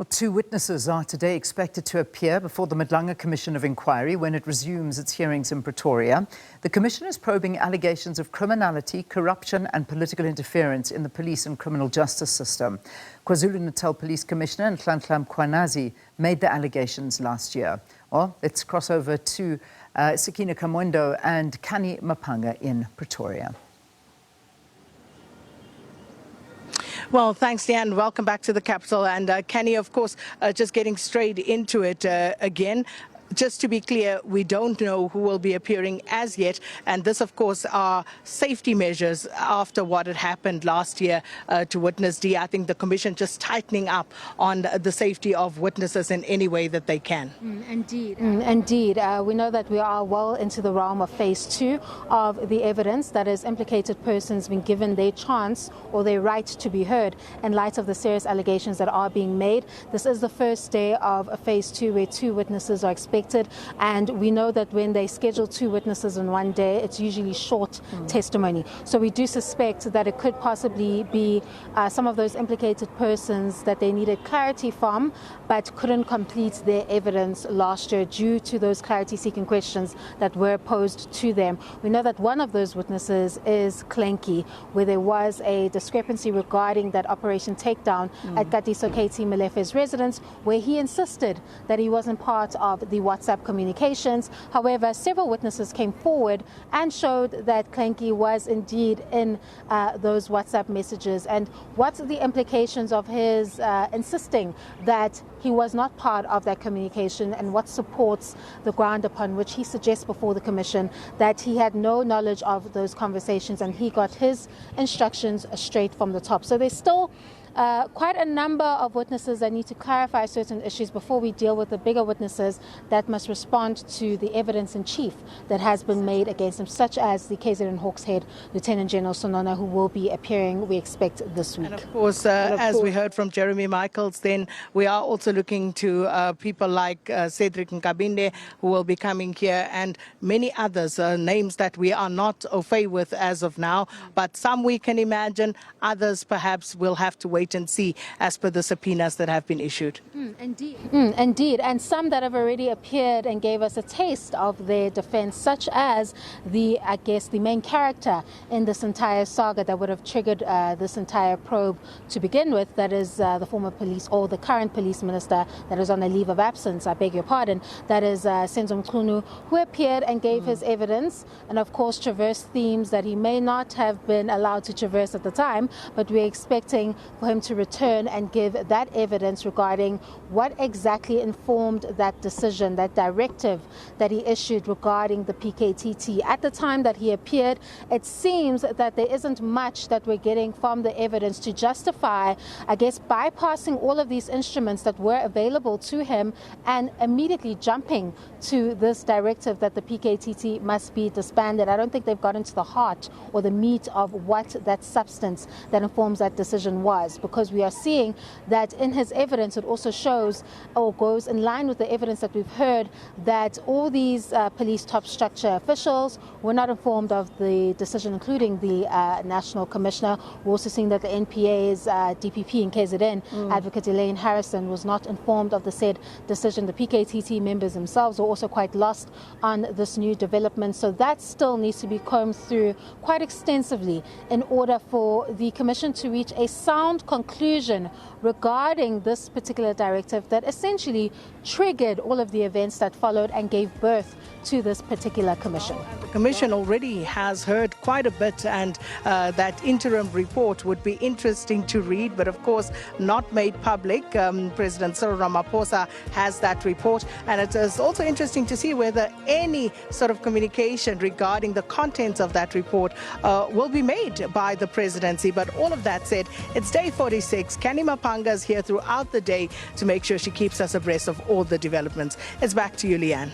Well, 2 witnesses are today expected to appear before the Madlanga Commission of Inquiry when it resumes its hearings in Pretoria. The commission is probing allegations of criminality, corruption and political interference in the police and criminal justice system. KwaZulu-Natal Police Commissioner Nhlanhla Mkhwanazi made the allegations last year. Well, let's cross over to Sakina Kamwendo and Canny Maphanga in Pretoria. Well, thanks, Leanne. Welcome back to the capital. And Canny, of course, just getting straight into it again. Just to be clear, we don't know who will be appearing as yet. And this, of course, are safety measures after what had happened last year to witness D. I think the Commission just tightening up on the safety of witnesses in any way that they can. Indeed. Indeed. We know that we are well into the realm of phase 2 of the evidence, that is, implicated persons being given their chance or their right to be heard in light of the serious allegations that are being made. This is the first day of phase 2 where 2 witnesses are expected. And we know that when they schedule 2 witnesses in one day, it's usually short testimony. So we do suspect that it could possibly be some of those implicated persons that they needed clarity from, but couldn't complete their evidence last year due to those clarity-seeking questions that were posed to them. We know that one of those witnesses is Clanky, where there was a discrepancy regarding that Operation Takedown at Katiso Katie Malefe's residence, where he insisted that he wasn't part of the WhatsApp communications. However, several witnesses came forward and showed that Clanky was indeed in those WhatsApp messages. And what's the implications of his insisting that he was not part of that communication, and what supports the ground upon which he suggests before the Commission that he had no knowledge of those conversations and he got his instructions straight from the top. So there's still quite a number of witnesses that need to clarify certain issues before we deal with the bigger witnesses that must respond to the evidence in chief that has been made against them, such as the KZN Hawks head, Lieutenant General Sonona, who will be appearing, we expect, this week. And of course, as we heard from Jeremy Michaels, then we are also looking to people like Cedric Nkabinde, who will be coming here, and many others, names that we are not au fait with as of now, but some we can imagine, others perhaps will have to wait and see as per the subpoenas that have been issued. Indeed, and some that have already appeared and gave us a taste of their defense, such as the main character in this entire saga that would have triggered this entire probe to begin with, that is the former police, or the current police minister that is on a leave of absence, I beg your pardon, that is Senzo Mkhunu, who appeared and gave his evidence, and of course traversed themes that he may not have been allowed to traverse at the time, but we're expecting for him to return and give that evidence regarding what exactly informed that decision, that directive that he issued regarding the PKTT. At the time that he appeared, it seems that there isn't much that we're getting from the evidence to justify, I guess, bypassing all of these instruments that were available to him and immediately jumping to this directive that the PKTT must be disbanded. I don't think they've gotten to the heart or the meat of what that substance that informs that decision was, because we are seeing that in his evidence it also shows or goes in line with the evidence that we've heard that all these police top structure officials were not informed of the decision, including the National Commissioner. We're also seeing that the NPA's DPP in KZN, Advocate Elaine Harrison, was not informed of the said decision. The PKTT members themselves are also quite lost on this new development. So that still needs to be combed through quite extensively in order for the Commission to reach a sound conclusion regarding this particular directive that essentially triggered all of the events that followed and gave birth to this particular commission. The Commission already has heard quite a bit, and that interim report would be interesting to read, but of course not made public. President Cyril Ramaphosa has that report, and it is also interesting to see whether any sort of communication regarding the contents of that report will be made by the presidency. But all of that said, it's day 46. Canny Maphanga is here throughout the day to make sure she keeps us abreast of all the developments. It's back to you, Leanne.